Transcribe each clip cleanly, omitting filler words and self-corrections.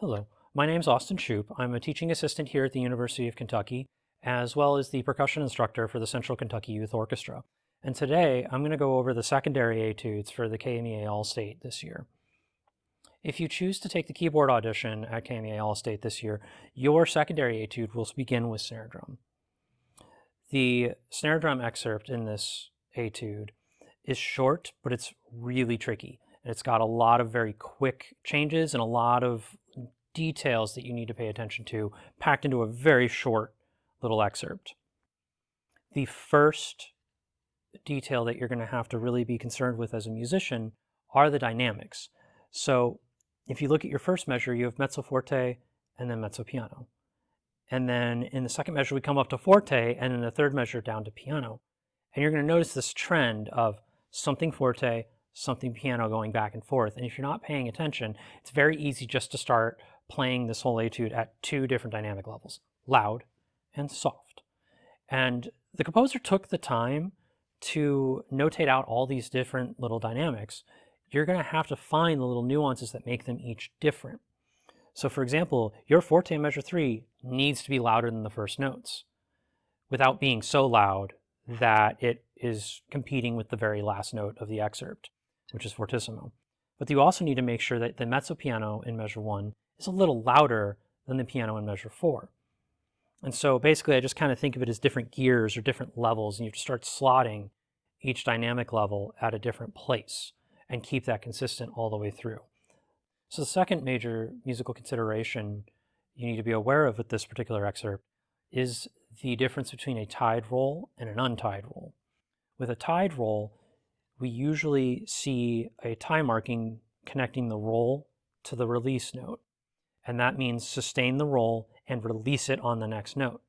Hello, my name's Austin Shoup. I'm a teaching assistant here at the University of Kentucky, as well as the percussion instructor for the Central Kentucky Youth Orchestra. And today I'm going to go over the secondary etudes for the KMEA All-State this year. If you choose to take the keyboard audition at KMEA All-State this year, your secondary etude will begin with snare drum. The snare drum excerpt in this etude is short, but it's really tricky. And it's got a lot of very quick changes and a lot of details that you need to pay attention to, packed into a very short little excerpt. The first detail that you're going to have to really be concerned with as a musician are the dynamics. So if you look at your first measure, you have mezzo forte and then mezzo piano. And then in the second measure, we come up to forte, and in the third measure down to piano. And you're going to notice this trend of something forte, something piano going back and forth. And if you're not paying attention, it's very easy just to start playing this whole etude at two different dynamic levels, loud and soft. And the composer took the time to notate out all these different little dynamics. You're going to have to find the little nuances that make them each different. So for example, your forte in measure 3 needs to be louder than the first notes without being so loud that it is competing with the very last note of the excerpt, which is fortissimo. But you also need to make sure that the mezzo piano in measure 1 is a little louder than the piano in measure 4. And so basically I just kind of think of it as different gears or different levels, and you just start slotting each dynamic level at a different place and keep that consistent all the way through. So the second major musical consideration you need to be aware of with this particular excerpt is the difference between a tied roll and an untied roll. With a tied roll, we usually see a tie marking connecting the roll to the release note. And that means sustain the roll and release it on the next note.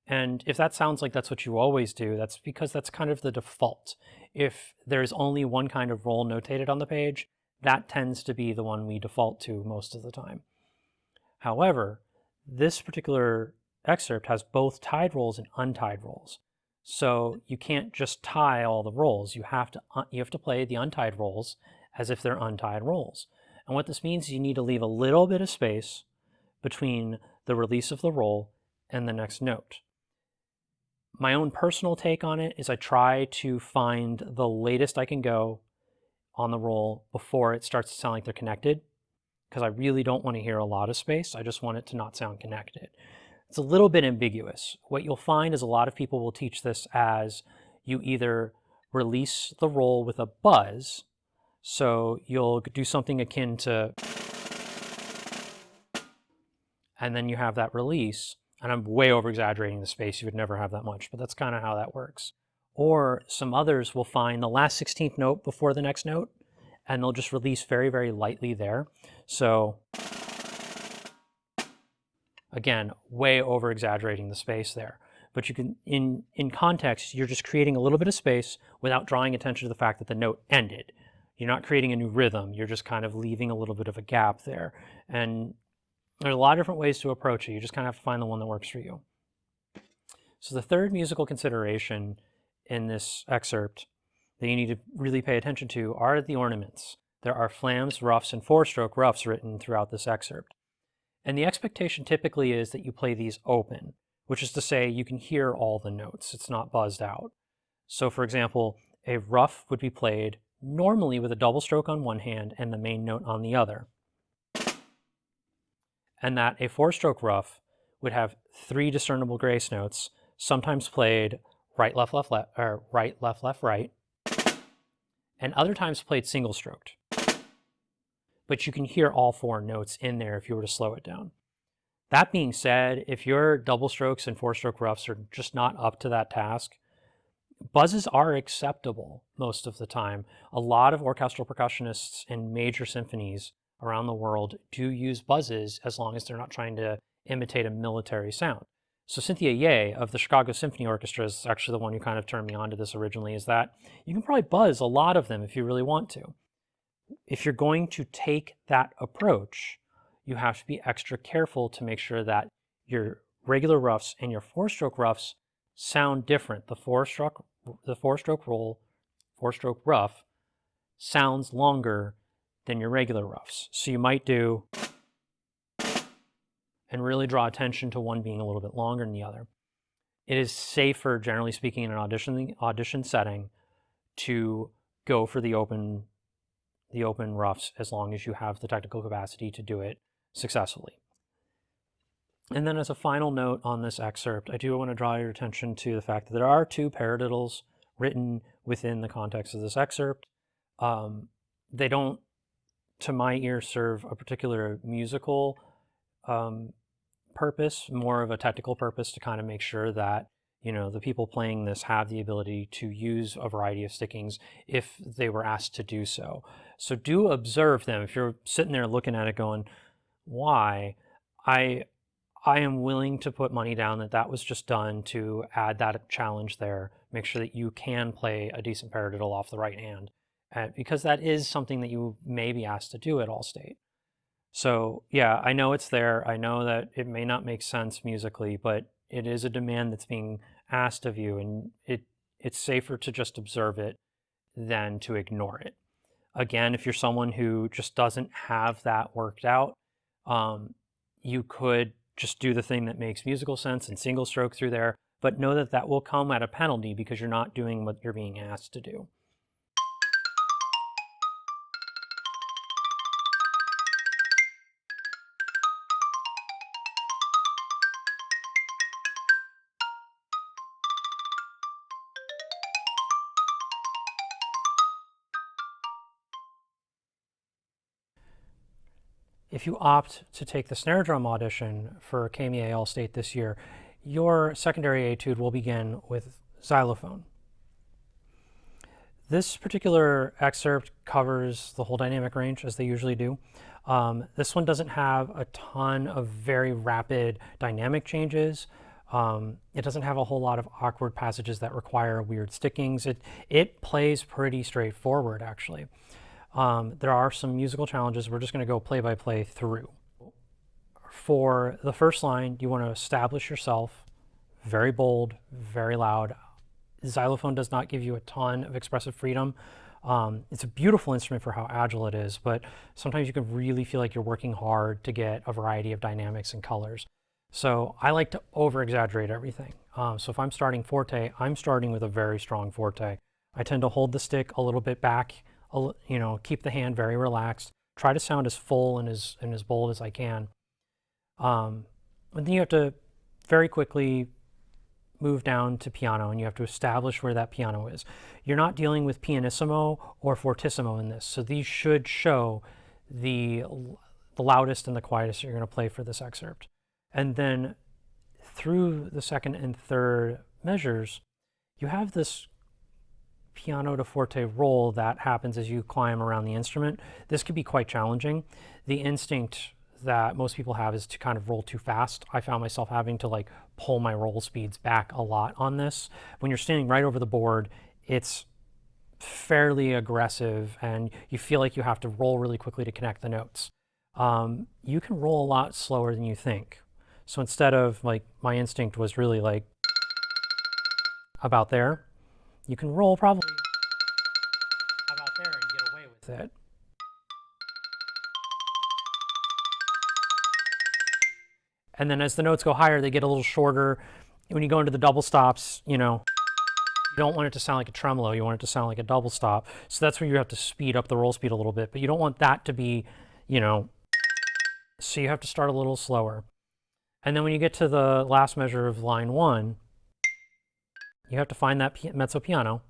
And if that sounds like that's what you always do, that's because that's kind of the default. If there's only one kind of roll notated on the page, that tends to be the one we default to most of the time. However, this particular excerpt has both tied rolls and untied rolls. So you can't just tie all the rolls. You have to play the untied rolls as if they're untied rolls. And what this means is you need to leave a little bit of space between the release of the roll and the next note. My own personal take on it is I try to find the latest I can go on the roll before it starts to sound like they're connected, because I really don't want to hear a lot of space. I just want it to not sound connected. It's a little bit ambiguous. What you'll find is a lot of people will teach this as you either release the roll with a buzz, so you'll do something akin to, and then you have that release, and I'm way over exaggerating the space, you would never have that much, but that's kind of how that works. Or some others will find the last 16th note before the next note, and they'll just release very, very lightly there. So again, way over exaggerating the space there. But you can, in context, you're just creating a little bit of space without drawing attention to the fact that the note ended. You're not creating a new rhythm, you're just kind of leaving a little bit of a gap there. And there's a lot of different ways to approach it. You just kind of have to find the one that works for you. So the third musical consideration in this excerpt that you need to really pay attention to are the ornaments. There are flams, ruffs, and four-stroke ruffs written throughout this excerpt. And the expectation typically is that you play these open, which is to say you can hear all the notes. It's not buzzed out. So for example, a ruff would be played normally with a double stroke on one hand and the main note on the other. And that a four-stroke ruff would have 3 discernible grace notes, sometimes played right, left, left, left, or right, left, left, right, and other times played single-stroked. But you can hear all 4 notes in there if you were to slow it down. That being said, if your double strokes and four-stroke ruffs are just not up to that task, buzzes are acceptable most of the time. A lot of orchestral percussionists in major symphonies around the world do use buzzes as long as they're not trying to imitate a military sound. So Cynthia Ye of the Chicago Symphony Orchestra is actually the one who kind of turned me on to this originally, is that you can probably buzz a lot of them if you really want to. If you're going to take that approach, you have to be extra careful to make sure that your regular ruffs and your four-stroke ruffs sound different. The four-stroke ruff sounds longer than your regular ruffs. So you might do and really draw attention to one being a little bit longer than the other. It is safer, generally speaking, in an audition setting to go for the open roughs as long as you have the technical capacity to do it successfully. And then as a final note on this excerpt, I do want to draw your attention to the fact that there are 2 paradiddles written within the context of this excerpt. They don't, to my ear, serve a particular musical purpose, more of a technical purpose to kind of make sure that, you know, the people playing this have the ability to use a variety of stickings if they were asked to do so. So do observe them. If you're sitting there looking at it going, why? I am willing to put money down that that was just done to add that challenge there, make sure that you can play a decent paradiddle off the right hand, because that is something that you may be asked to do at Allstate. So yeah, I know it's there. I know that it may not make sense musically, but it is a demand that's being asked of you, and it's safer to just observe it than to ignore it. Again, if you're someone who just doesn't have that worked out, you could just do the thing that makes musical sense and single stroke through there, but know that that will come at a penalty because you're not doing what you're being asked to do. If you opt to take the snare drum audition for KMEA Allstate this year, your secondary etude will begin with xylophone. This particular excerpt covers the whole dynamic range, as they usually do. This one doesn't have a ton of very rapid dynamic changes. It doesn't have a whole lot of awkward passages that require weird stickings. It plays pretty straightforward, actually. There are some musical challenges. We're just going to go play by play through. For the first line, you want to establish yourself, very bold, very loud. Xylophone does not give you a ton of expressive freedom. It's a beautiful instrument for how agile it is, but sometimes you can really feel like you're working hard to get a variety of dynamics and colors. So I like to over-exaggerate everything. So if I'm starting forte, I'm starting with a very strong forte. I tend to hold the stick a little bit back, you know, keep the hand very relaxed, try to sound as full and as bold as I can. And then you have to very quickly move down to piano, and you have to establish where that piano is. You're not dealing with pianissimo or fortissimo in this, so these should show the loudest and the quietest you're going to play for this excerpt. And then through the second and third measures, you have this piano to forte roll that happens as you climb around the instrument. This could be quite challenging. The instinct that most people have is to kind of roll too fast. I found myself having to like pull my roll speeds back a lot on this. When you're standing right over the board, it's fairly aggressive and you feel like you have to roll really quickly to connect the notes. You can roll a lot slower than you think. So instead of like, my instinct was really like about there, you can roll probably about there and get away with it. And then as the notes go higher, they get a little shorter. When you go into the double stops, you know, you don't want it to sound like a tremolo. You want it to sound like a double stop. So that's where you have to speed up the roll speed a little bit, but you don't want that to be, you know, so you have to start a little slower. And then when you get to the last measure of line 1, you have to find that mezzo piano.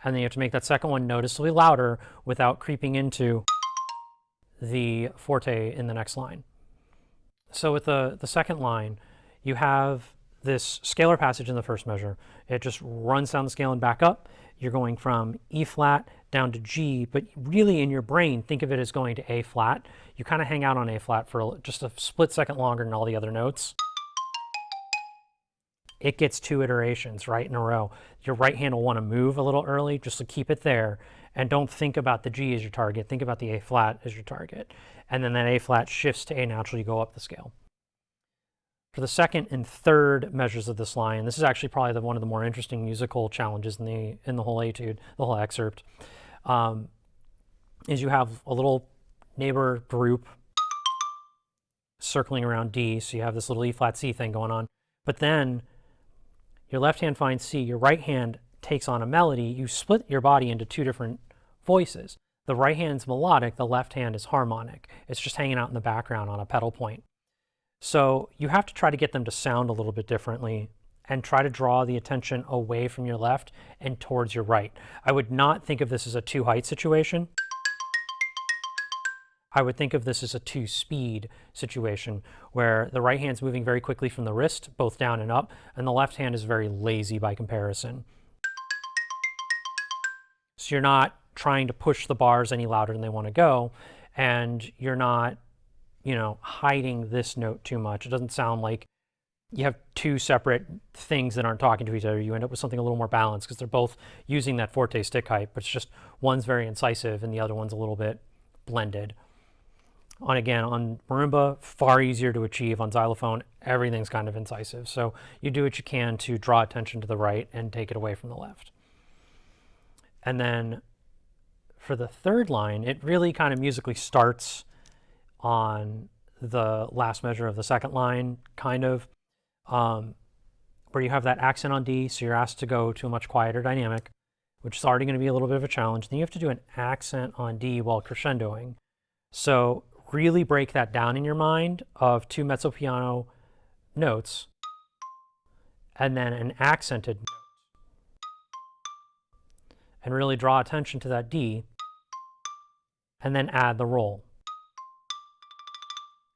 And then you have to make that second one noticeably louder without creeping into the forte in the next line. So with the second line, you have this scalar passage in the first measure. It just runs down the scale and back up. You're going from E flat down to G, but really in your brain, think of it as going to A flat. You kind of hang out on A flat for just a split second longer than all the other notes. It gets 2 iterations right in a row. Your right hand will want to move a little early just to keep it there. And don't think about the G as your target. Think about the A flat as your target. And then that A flat shifts to A natural. You go up the scale. For the second and third measures of this line, this is actually probably one of the more interesting musical challenges in the whole etude, the whole excerpt, is you have a little neighbor group circling around D, so you have this little E flat C thing going on. But then your left hand finds C, your right hand takes on a melody. You split your body into two different voices. The right hand's melodic, the left hand is harmonic. It's just hanging out in the background on a pedal point. So you have to try to get them to sound a little bit differently and try to draw the attention away from your left and towards your right. I would not think of this as a two-height situation. I would think of this as a two-speed situation where the right hand's moving very quickly from the wrist, both down and up, and the left hand is very lazy by comparison. So you're not trying to push the bars any louder than they want to go, and you're not, you know, hiding this note too much. It doesn't sound like you have two separate things that aren't talking to each other. You end up with something a little more balanced because they're both using that forte stick height, but it's just one's very incisive and the other one's a little bit blended. Again, on marimba, far easier to achieve. On xylophone, everything's kind of incisive. So you do what you can to draw attention to the right and take it away from the left. And then for the third line, it really kind of musically starts on the last measure of the second line, kind of, where you have that accent on D, so you're asked to go to a much quieter dynamic, which is already going to be a little bit of a challenge. Then you have to do an accent on D while crescendoing. So really break that down in your mind of two mezzo piano notes and then an accented note. And really draw attention to that D and then add the roll.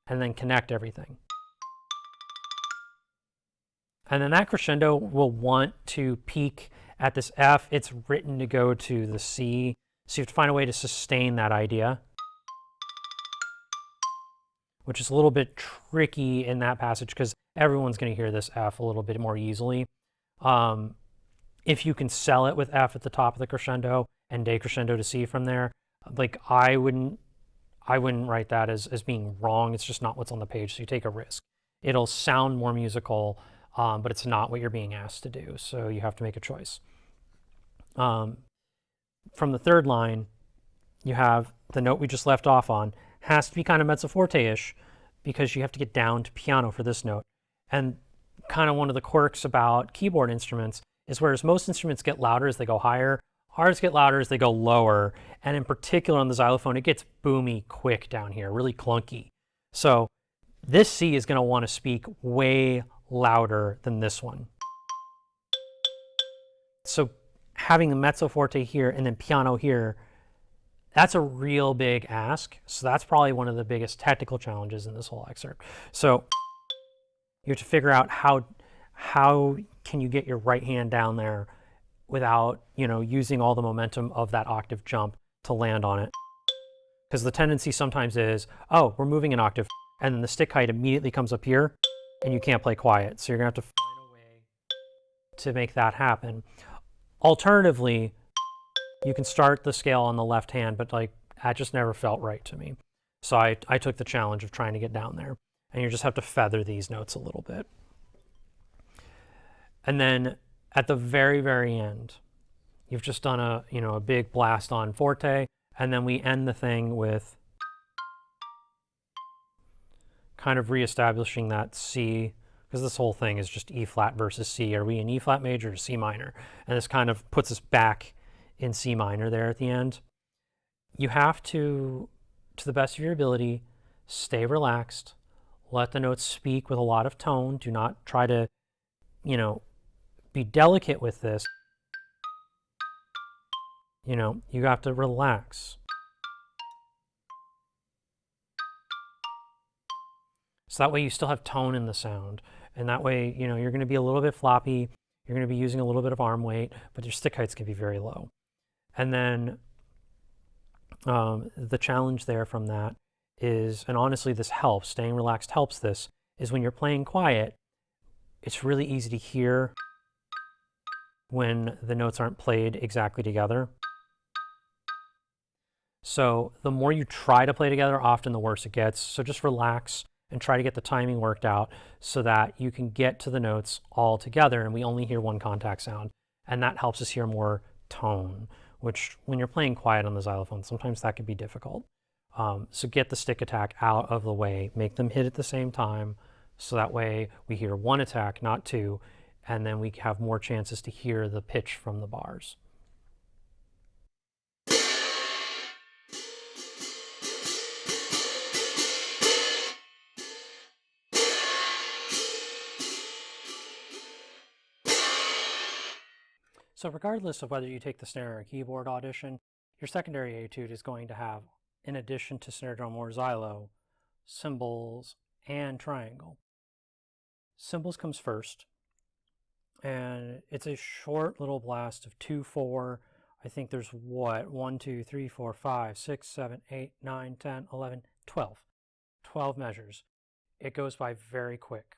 And then connect everything. And then that crescendo will want to peak at this F. It's written to go to the C, so you have to find a way to sustain that idea, which is a little bit tricky in that passage because everyone's going to hear this F a little bit more easily. If you can sell it with F at the top of the crescendo and decrescendo to C from there, like I wouldn't write that as being wrong. It's just not what's on the page, so you take a risk. It'll sound more musical, but it's not what you're being asked to do, so you have to make a choice. From the third line, you have the note we just left off on, has to be kind of mezzo forte-ish because you have to get down to piano for this note. And kind of one of the quirks about keyboard instruments is whereas most instruments get louder as they go higher, ours get louder as they go lower, and in particular on the xylophone, it gets boomy quick down here, really clunky. So this C is going to want to speak way louder than this one. So having the mezzo forte here and then piano here, that's a real big ask. So that's probably one of the biggest technical challenges in this whole excerpt. So you have to figure out how can you get your right hand down there without, you know, using all the momentum of that octave jump to land on it. Because the tendency sometimes is, oh, we're moving an octave, and then the stick height immediately comes up here, and you can't play quiet. So you're going to have to find a way to make that happen. Alternatively, you can start the scale on the left hand, but like that just never felt right to me. So I took the challenge of trying to get down there, and you just have to feather these notes a little bit. And then at the very, very end, you've just done a big blast on forte, and then we end the thing with kind of reestablishing that C, because this whole thing is just E flat versus C. Are we in E flat major or C minor? And this kind of puts us back in C minor there at the end. You have to the best of your ability, stay relaxed, let the notes speak with a lot of tone. Do not try to, be delicate with this. You have to relax. So that way you still have tone in the sound. And that way, you're going to be a little bit floppy. You're going to be using a little bit of arm weight, but your stick heights can be very low. And then the challenge there from that is, and honestly this helps, staying relaxed helps this, is when you're playing quiet, it's really easy to hear when the notes aren't played exactly together. So the more you try to play together, often the worse it gets. So just relax and try to get the timing worked out so that you can get to the notes all together and we only hear one contact sound. And that helps us hear more tone, which when you're playing quiet on the xylophone, sometimes that can be difficult. So get the stick attack out of the way, make them hit at the same time, so that way we hear one attack, not two, and then we have more chances to hear the pitch from the bars. So regardless of whether you take the snare or keyboard audition, your secondary etude is going to have, in addition to snare drum or Xylo, cymbals and triangle. Cymbals comes first, and it's a short little blast of 2/4. I think there's 1, 2, 3, 4, 5, 6, 7, 8, 9, 10, 11, 12. 12 measures. It goes by very quick.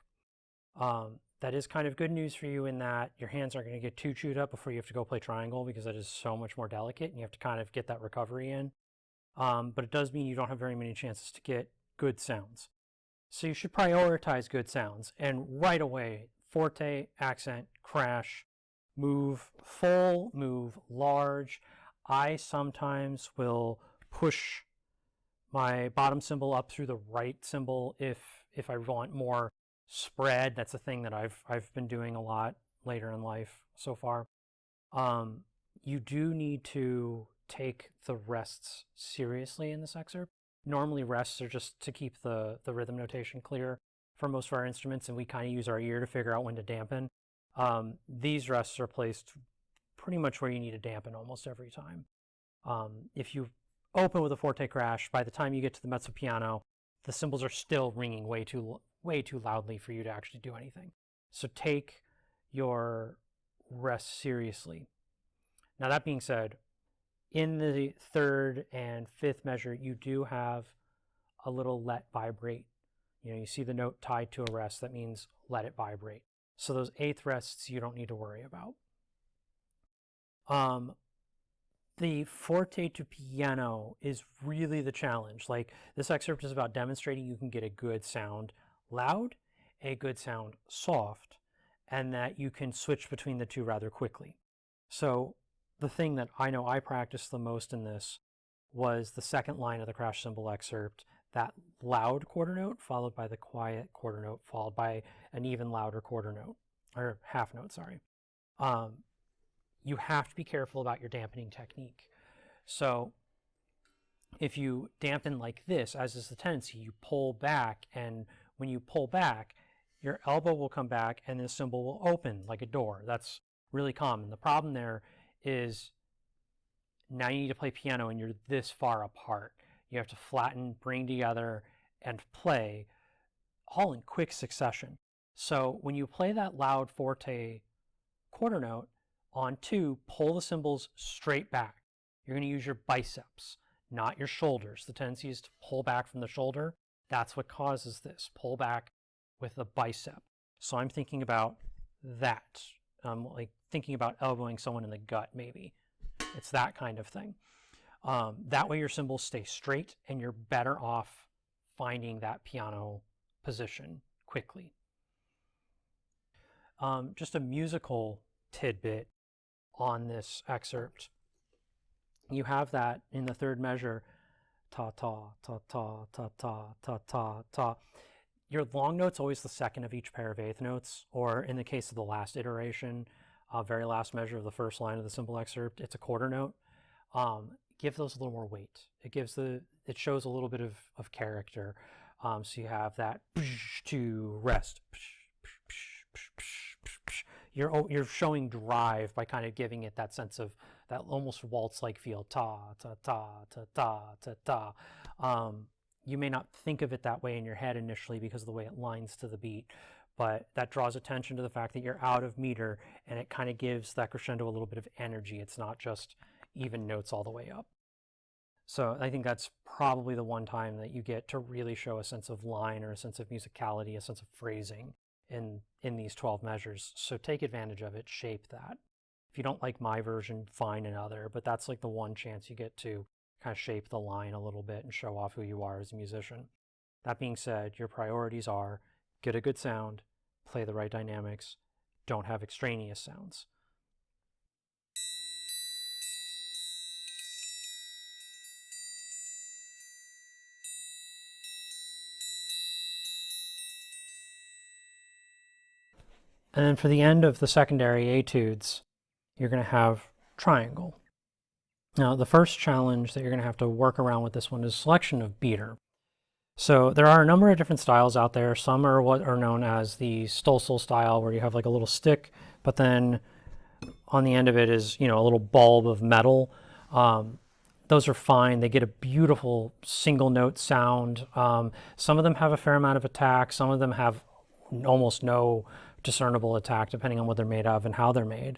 That is kind of good news for you in that your hands aren't going to get too chewed up before you have to go play triangle, because that is so much more delicate and you have to kind of get that recovery in. But it does mean you don't have very many chances to get good sounds. So you should prioritize good sounds, and right away, forte, accent, crash, move full, move large. I sometimes will push my bottom cymbal up through the right cymbal if I want more spread. That's a thing that I've been doing a lot later in life so far. You do need to take the rests seriously in this excerpt. Normally rests are just to keep the rhythm notation clear for most of our instruments, and we kind of use our ear to figure out when to dampen. These rests are placed pretty much where you need to dampen almost every time. If you open with a forte crash, by the time you get to the mezzo piano, the cymbals are still ringing way too loudly for you to actually do anything. So take your rest seriously. Now that being said, in the third and fifth measure, you do have a little let vibrate. You know, you see the note tied to a rest, that means let it vibrate. So those eighth rests you don't need to worry about. The forte to piano is really the challenge. Like, this excerpt is about demonstrating you can get a good sound loud, a good sound soft, and that you can switch between the two rather quickly. So the thing that I know I practiced the most in this was the second line of the crash cymbal excerpt, that loud quarter note followed by the quiet quarter note followed by an even louder quarter note, or half note, sorry. You have to be careful about your dampening technique. So if you dampen like this, as is the tendency, you pull back, and when you pull back, your elbow will come back and the cymbal will open like a door. That's really common. The problem there is now you need to play piano and you're this far apart. You have to flatten, bring together, and play all in quick succession. So when you play that loud forte quarter note, on 2, pull the cymbals straight back. You're going to use your biceps, not your shoulders. The tendency is to pull back from the shoulder. That's what causes this. Pull back with the bicep. So I'm thinking about that. Like thinking about elbowing someone in the gut, maybe. It's that kind of thing. That way your cymbals stay straight and you're better off finding that piano position quickly. Just a musical tidbit on this excerpt. You have that in the third measure, ta ta ta ta ta ta ta ta ta. Your long note's always the second of each pair of eighth notes, or in the case of the last iteration, very last measure of the first line of the cymbal excerpt, it's a quarter note. Give those a little more weight. It shows a little bit of character. So you have that to rest. You're showing drive by kind of giving it that sense of that almost waltz-like feel. Ta ta ta ta ta ta ta. You may not think of it that way in your head initially because of the way it lines to the beat, but that draws attention to the fact that you're out of meter, and it kind of gives that crescendo a little bit of energy. It's not just even notes all the way up. So I think that's probably the one time that you get to really show a sense of line or a sense of musicality, a sense of phrasing in these 12 measures. So take advantage of it, shape that. If you don't like my version, find another, but that's like the one chance you get to kind of shape the line a little bit and show off who you are as a musician. That being said, your priorities are get a good sound, play the right dynamics, don't have extraneous sounds. And then for the end of the secondary etudes, you're going to have triangle. Now, the first challenge that you're going to have to work around with this one is selection of beater. So there are a number of different styles out there. Some are what are known as the Stossel style, where you have like a little stick, but then on the end of it is, you know, a little bulb of metal. Those are fine. They get a beautiful single note sound. Some of them have a fair amount of attack. Some of them have almost no discernible attack, depending on what they're made of and how they're made.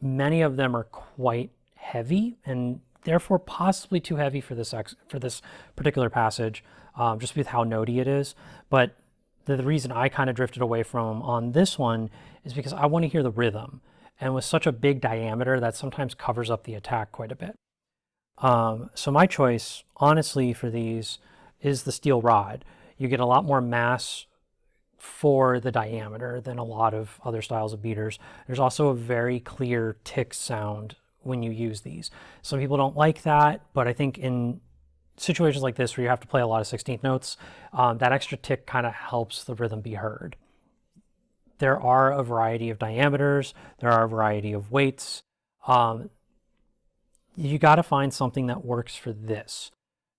Many of them are quite heavy and therefore possibly too heavy for this particular passage, just with how notey it is. But the reason I kind of drifted away from on this one is because I want to hear the rhythm. And with such a big diameter, that sometimes covers up the attack quite a bit. So my choice, honestly, for these is the steel rod. You get a lot more mass for the diameter than a lot of other styles of beaters. There's also a very clear tick sound when you use these. Some people don't like that, but I think in situations like this where you have to play a lot of 16th notes, that extra tick kind of helps the rhythm be heard. There are a variety of diameters. There are a variety of weights. You got to find something that works for this.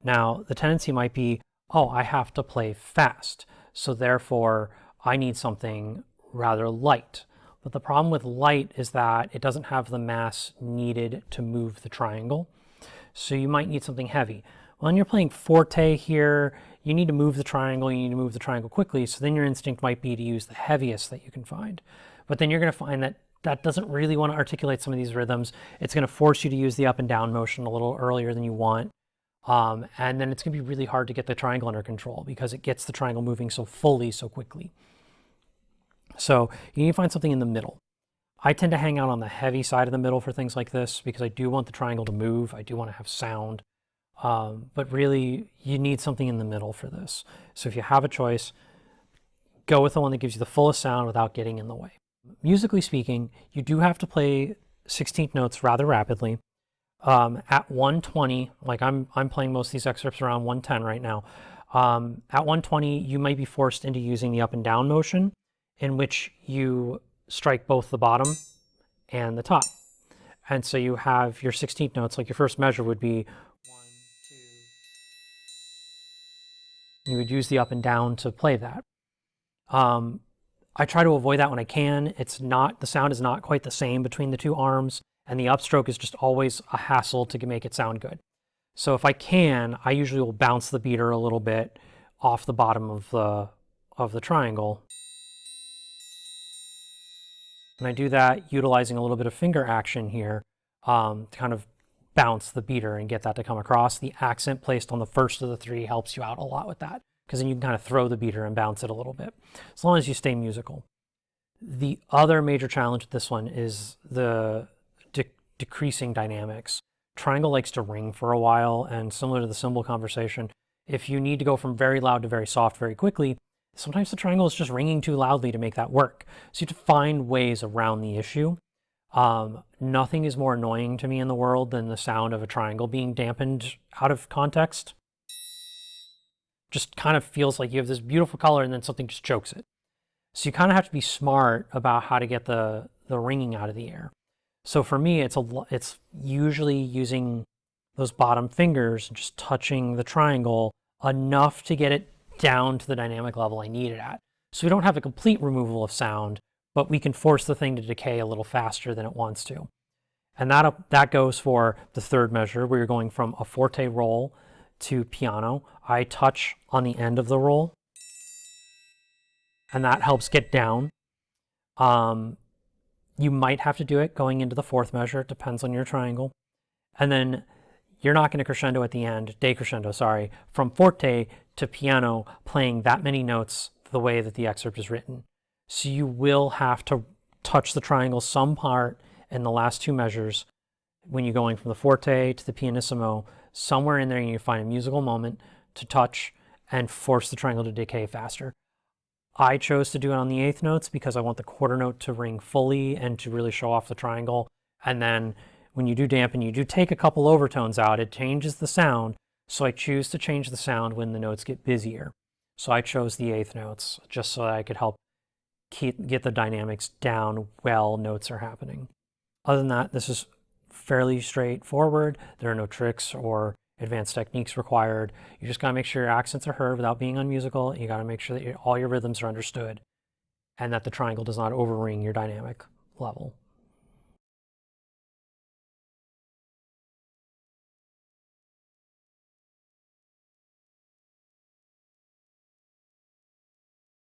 Now, the tendency might be, oh, I have to play fast, so therefore I need something rather light. But the problem with light is that it doesn't have the mass needed to move the triangle. So you might need something heavy. When you're playing forte here, you need to move the triangle, you need to move the triangle quickly, so then your instinct might be to use the heaviest that you can find. But then you're going to find that that doesn't really want to articulate some of these rhythms. It's going to force you to use the up and down motion a little earlier than you want. And then it's going to be really hard to get the triangle under control because it gets the triangle moving so fully, so quickly. So you need to find something in the middle. I tend to hang out on the heavy side of the middle for things like this because I do want the triangle to move. I do want to have sound. But really, you need something in the middle for this. So if you have a choice, go with the one that gives you the fullest sound without getting in the way. Musically speaking, you do have to play 16th notes rather rapidly. At 120, like I'm playing most of these excerpts around 110 right now. At 120, you might be forced into using the up and down motion, in which you strike both the bottom and the top. And so you have your 16th notes, like your first measure would be 1, 2. You would use the up and down to play that. I try to avoid that when I can. The sound is not quite the same between the two arms, and the upstroke is just always a hassle to make it sound good. So if I can, I usually will bounce the beater a little bit off the bottom of the triangle. And I do that utilizing a little bit of finger action here to kind of bounce the beater and get that to come across. The accent placed on the first of the three helps you out a lot with that, because then you can kind of throw the beater and bounce it a little bit, as long as you stay musical. The other major challenge with this one is the decreasing dynamics. Triangle likes to ring for a while, and similar to the cymbal conversation, if you need to go from very loud to very soft very quickly, sometimes the triangle is just ringing too loudly to make that work. So you have to find ways around the issue. Nothing is more annoying to me in the world than the sound of a triangle being dampened out of context. Just kind of feels like you have this beautiful color and then something just chokes it. So you kind of have to be smart about how to get the ringing out of the air. So for me, it's usually using those bottom fingers and just touching the triangle enough to get it down to the dynamic level I need it at. So we don't have a complete removal of sound, but we can force the thing to decay a little faster than it wants to. And that goes for the third measure, where you're going from a forte roll to piano. I touch on the end of the roll, and that helps get down. You might have to do it going into the fourth measure. It depends on your triangle. And then you're not going to crescendo at the end, decrescendo, sorry, from forte to piano, playing that many notes the way that the excerpt is written. So you will have to touch the triangle some part in the last two measures when you're going from the forte to the pianissimo. Somewhere in there you find a musical moment to touch and force the triangle to decay faster. I chose to do it on the eighth notes because I want the quarter note to ring fully and to really show off the triangle. And then when you do dampen, you do take a couple overtones out, it changes the sound. So I choose to change the sound when the notes get busier. So I chose the eighth notes just so that I could help get the dynamics down while notes are happening. Other than that, this is fairly straightforward. There are no tricks or advanced techniques required. You just gotta make sure your accents are heard without being unmusical. You gotta make sure that all your rhythms are understood and that the triangle does not overring your dynamic level.